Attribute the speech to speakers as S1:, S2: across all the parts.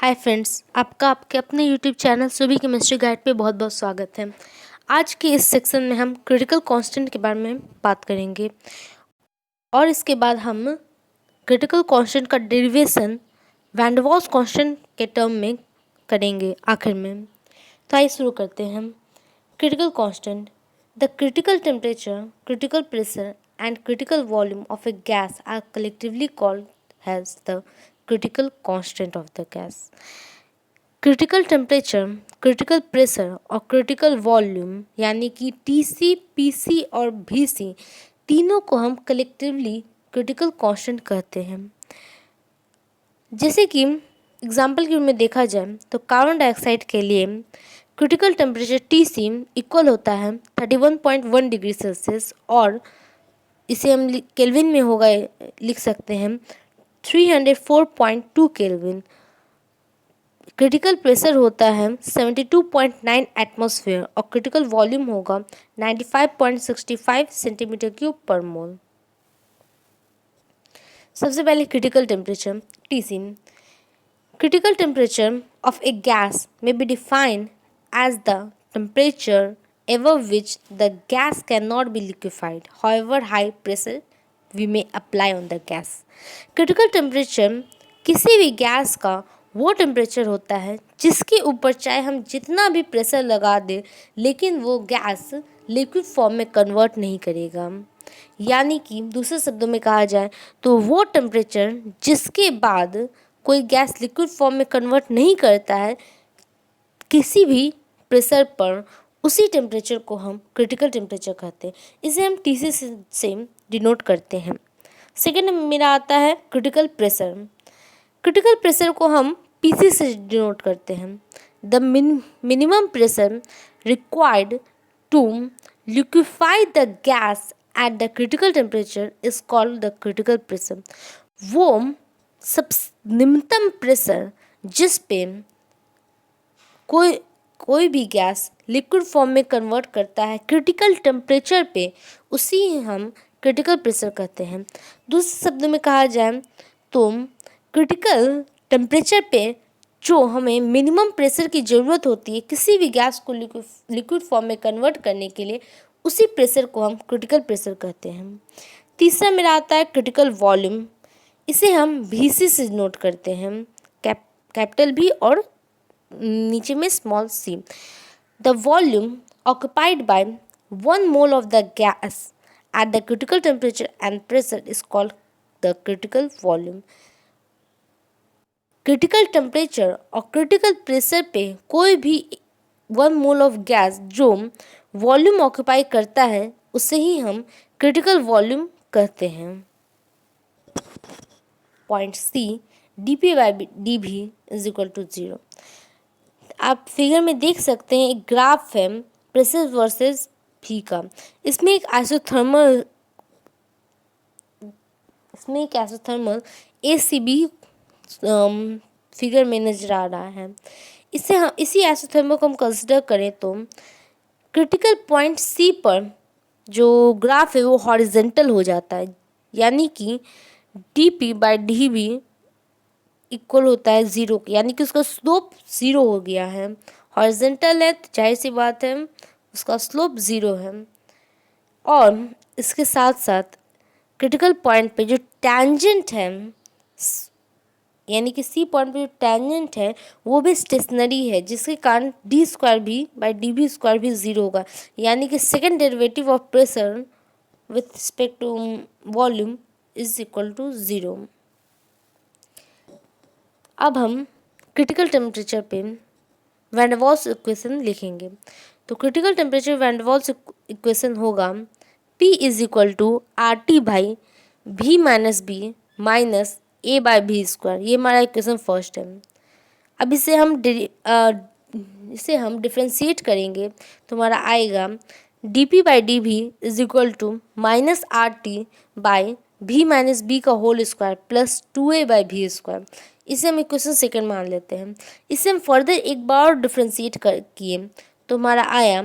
S1: Hi friends, आपका आपके अपने यूट्यूब चैनल सुबह केमिस्ट्री गाइड पे बहुत बहुत स्वागत है। आज के इस सेक्शन में हम क्रिटिकल कांस्टेंट के बारे में बात करेंगे और इसके बाद हम क्रिटिकल कांस्टेंट का derivation van der Waals constant के टर्म में करेंगे आखिर में। तो आइए शुरू करते हैं। Critical constant: the critical temperature, critical pressure and critical volume of a gas are collectively called as the critical constant of the gas. Critical temperature, critical pressure और क्रिटिकल वॉल्यूम यानी कि टीसी, पीसी और VC तीनों को हम collectively critical constant कहते हैं। जैसे कि एग्जाम्पल के रूप में देखा जाए तो कार्बन डाइऑक्साइड के लिए क्रिटिकल टेम्परेचर टीसी इक्वल होता है 31.1 डिग्री सेल्सियस और इसे हम केल्विन में होगा लिख सकते हैं 304.2 केल्विन। क्रिटिकल प्रेशर होता है 72.9 एटमॉस्फेयर और क्रिटिकल वॉल्यूम होगा 95.65 सेंटीमीटर क्यूब पर मोल। सबसे पहले critical temperature TC. Critical temperature of a gas में be defined as the temperature above which the gas cannot be liquefied, however high pressure we may apply on the gas. Critical temperature किसी भी gas का वो temperature होता है जिसके ऊपर चाहे हम जितना भी प्रेशर लगा दें लेकिन वो गैस लिक्विड फॉर्म में कन्वर्ट नहीं करेगा। यानी कि दूसरे शब्दों में कहा जाए तो वो टेम्परेचर जिसके बाद कोई गैस लिक्विड फॉर्म में कन्वर्ट नहीं करता है किसी भी प्रेशर पर, उसी टेम्परेचर को हम क्रिटिकल टेम्परेचर कहते हैं। इसे हम टीसी से डिनोट करते हैं। सेकेंड मेरा आता है क्रिटिकल प्रेशर। क्रिटिकल प्रेशर को हम पीसी से डिनोट करते हैं। The minimum pressure required to liquefy the gas at the critical temperature is called the critical pressure. वो सब निम्नतम प्रेशर जिस पे कोई भी गैस लिक्विड फॉर्म में कन्वर्ट करता है क्रिटिकल टेम्परेचर पे, उसी हम क्रिटिकल प्रेशर कहते हैं। दूसरे शब्द में कहा जाए तो क्रिटिकल टेम्परेचर पे जो हमें मिनिमम प्रेशर की ज़रूरत होती है किसी भी गैस को लिक्विड फॉर्म में कन्वर्ट करने के लिए, उसी प्रेशर को हम क्रिटिकल प्रेशर कहते हैं। तीसरा मेरा आता है क्रिटिकल वॉल्यूम। इसे हम VC से नोट करते हैं, कैपिटल V और नीचे में small c। The volume occupied by 1 mole of the gas at the critical temperature and pressure is called the critical volume. Critical temperature और क्रिटिकल प्रेशर पे कोई भी 1 मोल ऑफ गैस जो वॉल्यूम ऑक्युपाई करता है उसे ही हम क्रिटिकल वॉल्यूम कहते हैं। Point C, dP/dV is equal to 0। आप फिगर में देख सकते हैं एक ग्राफ है प्रेशर वर्सेस V का। इसमें एक आइसोथर्मल ACB फिगर में नजर आ रहा है। इसी आइसोथर्मल को हम कंसिडर करें तो क्रिटिकल पॉइंट C पर जो ग्राफ है वो हॉरिजेंटल हो जाता है, यानी कि dP/dV इक्वल होता है 0, यानी कि उसका स्लोप 0 हो गया है। हॉरिजेंटल है तो जाहिर सी बात है उसका स्लोप 0 है। और इसके साथ साथ क्रिटिकल पॉइंट पे जो टैंजेंट है, यानी कि C पॉइंट पे जो टैंजेंट है वो भी स्टेशनरी है, जिसके कारण d2V/dV² भी 0 होगा। यानी कि second derivative of pressure with respect to volume is equal to 0। अब हम क्रिटिकल टेम्परेचर पे वैन डर वाल्स इक्वेशन लिखेंगे। तो critical temperature van der Waals equation होगा P is equal to RT/V-B minus A/V²। ये हमारा इक्वेशन फर्स्ट है। अब इसे हम डिफ्रेंशिएट करेंगे तो हमारा आएगा dP/dV is equal to minus RT/V-B का होल स्क्वायर प्लस 2A/V²। इसे हम इक्वेशन सेकेंड मान लेते हैं। इसे हम फर्दर एक बार डिफ्रेंशिएट किए तो हमारा आया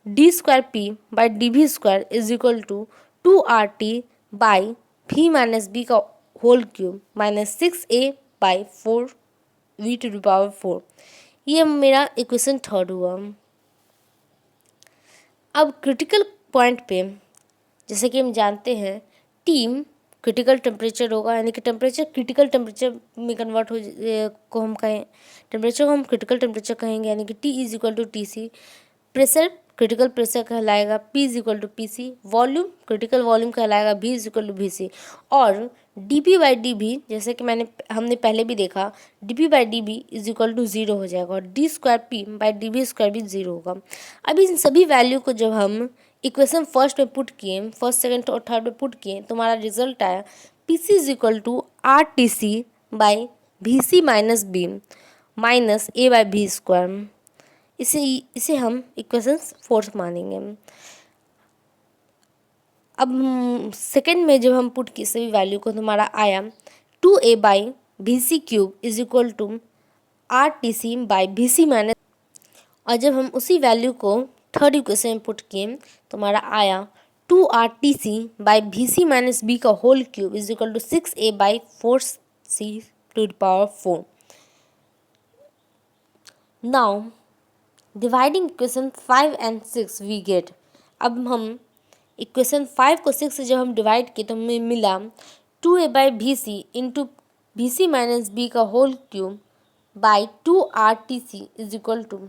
S1: d²P/dV² is equal to 2RT/V-B का whole cube minus 6A/4 V to the power 4। ये मेरा इक्वेशन थर्ड हुआ। अब क्रिटिकल पॉइंट पे जैसे कि हम जानते हैं टीम क्रिटिकल टेम्परेचर होगा, यानी कि टेम्परेचर क्रिटिकल टेम्परेचर में कन्वर्ट हो को हम कहें, टेम्परेचर को हम क्रिटिकल टेम्परेचर कहेंगे, यानी कि T is equal to T C. Pressure critical pressure कहलाएगा P is equal to P C. Volume critical volume कहलाएगा V is equal to V C. और dP बाई डी भी, जैसे कि हमने पहले भी देखा, dP by d b is equal to zero हो जाएगा और d square p by d b square भी ज़ीरो होगा। अब इन सभी वैल्यू को जब हम इक्वेशन फर्स्ट में पुट किए, फर्स्ट सेकंड और थर्ड में पुट किए, तो हमारा रिजल्ट आया p c is equal to r t c by भी सी minus b minus a by v square. इसे हम इक्वेशन फोर्थ मानेंगे। अब सेकंड में जब हम पुट किए सभी वैल्यू को, तो हमारा आया 2a बाई भी c cube is equal to r t c by भी सी माइनस। और जब हम उसी वैल्यू को थर्ड इक्वेशन में पुट किए, तो हमारा आया 2RTC बाई भी सी माइनस बी का whole cube is equal to 6a by 4c to the power 4। Now dividing equation 5 एंड 6 वी गेट। अब हम इक्वेशन 5 को 6 से जब हम डिवाइड किए तो हमें मिला 2a बाई भी सी इंटू भी सी माइनस बी का whole cube by 2RTC is equal to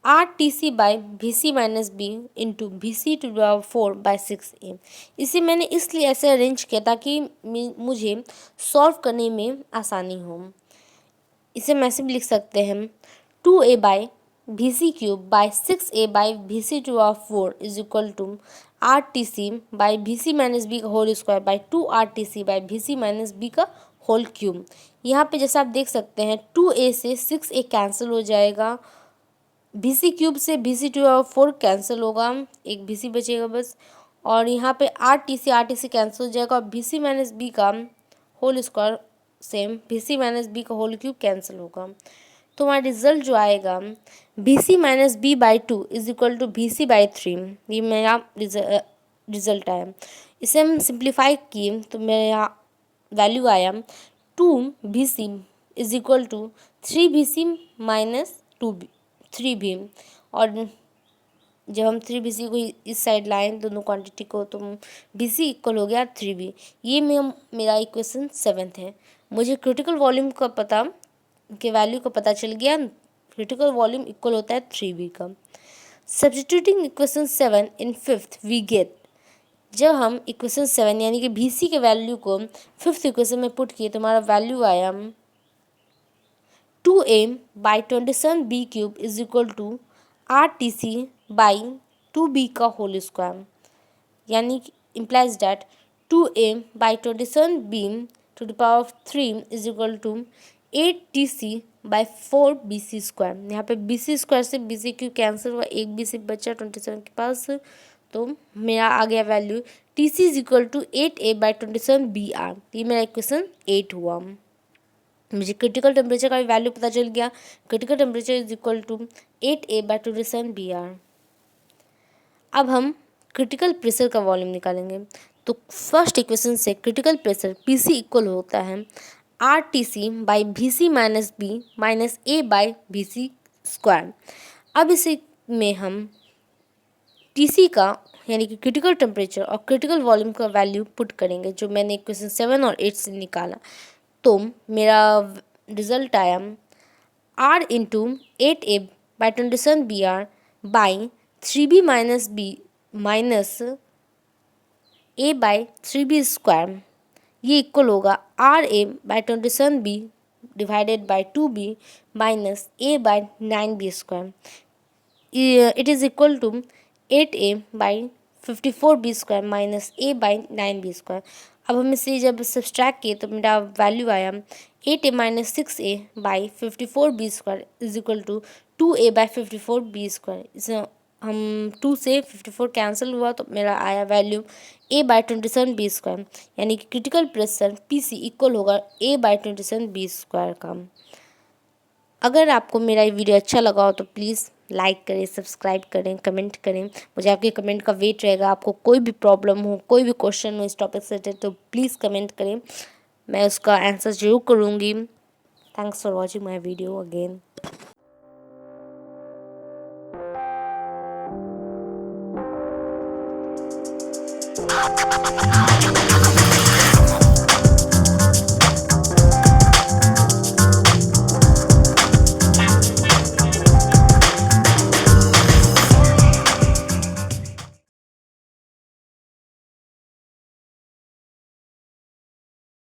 S1: r t c by भी सी minus b into v c to the power 4 by 6a। इसे मैंने इसलिए ऐसे अरेंज किया ताकि मुझे सॉल्व करने में आसानी हो। इसे हम ऐसे भी लिख सकते हैं 2a बाई भी c cube by 6a by भी c to power 4 is equal to r t c by भी सी माइनस बी का whole square by 2RTC by भी सी माइनस बी का होल क्यूब। यहाँ पे जैसा आप देख सकते हैं 2a से 6a कैंसिल हो जाएगा, भी सी क्यूब से भी सी टू पावर 4 कैंसिल होगा, एक भी सी बचेगा बस। और यहाँ पे आर टी सी कैंसिल हो जाएगा और भी सी माइनस बी का होल स्क्वायर सेम भी सी माइनस बी का होल क्यूब कैंसिल होगा। तो हमारा रिजल्ट जो आएगा B C minus B by 2 is equal to V C by 3। ये मेरा रिजल्ट आया। इसे हम सिंप्लीफाई किए तो मेरा वैल्यू आया 2BC is equal to 3BC minus 3B। और जब हम 3BC को इस साइड लाएं दोनों क्वांटिटी को, तो BC इक्वल हो गया 3B। ये मेरा इक्वेशन 7 है। मुझे क्रिटिकल वॉल्यूम का पता के वैल्यू का पता चल गया, क्रिटिकल वॉल्यूम इक्वल होता है 3B का। Substituting equation 7 in fifth we get. जब हम इक्वेशन 7 यानी कि BC के वैल्यू को फिफ्थ इक्वेशन में पुट किए तो हमारा वैल्यू आया 2a by 27b cube is equal to RTC by 2b का होल स्क्वायर, यानी कि implies that 2a by 27b to the power 3 is equal to 8TC by 4BC square. यहाँ पे BC स्क्वायर से BC क्यूब कैंसिल हुआ, एक BC बचा 27 के पास, तो मेरा आ गया value TC is equal to 8a by 27BR। ये मेरा इक्वेशन 8 हुआ। मुझे क्रिटिकल टेम्परेचर का भी वैल्यू पता चल गया, critical temperature is equal to 8a by 27BR। अब हम क्रिटिकल प्रेशर का वॉल्यूम निकालेंगे। तो फर्स्ट इक्वेशन से क्रिटिकल प्रेशर PC इक्वल होता है RTC by BC minus B minus A by BC square. अब इसे में हम TC का यानी कि क्रिटिकल टेम्परेचर और क्रिटिकल वॉल्यूम का वैल्यू पुट करेंगे, जो मैंने इक्वेशन 7 और 8 से निकाला। तो मेरा रिजल्ट आया R into 8a by 27BR by 3b minus b minus a by 3b square. ये इक्वल होगा RA by 27b divided by 2b minus a by 9b square. It is equal to 8a by 54b square minus a by 9b square. अब हम इसे जब subtract किए तो मेरा value आया 8a minus 6a by 54b square is equal to 2a by 54b square. इसे हम 2 से 54 कैंसिल हुआ तो मेरा आया value a by 27b square, यानी कि क्रिटिकल प्रेशर PC इक्वल होगा a बाई 27b स्क्वायर का। अगर आपको मेरा ये वीडियो अच्छा लगा हो तो प्लीज़ लाइक करें, सब्सक्राइब करें, कमेंट करें। मुझे आपके कमेंट का वेट रहेगा। आपको कोई भी प्रॉब्लम हो, कोई भी क्वेश्चन हो इस टॉपिक से रिलेटेड, तो प्लीज़ कमेंट करें, मैं उसका आंसर जरूर करूँगी। Thanks for watching my video again.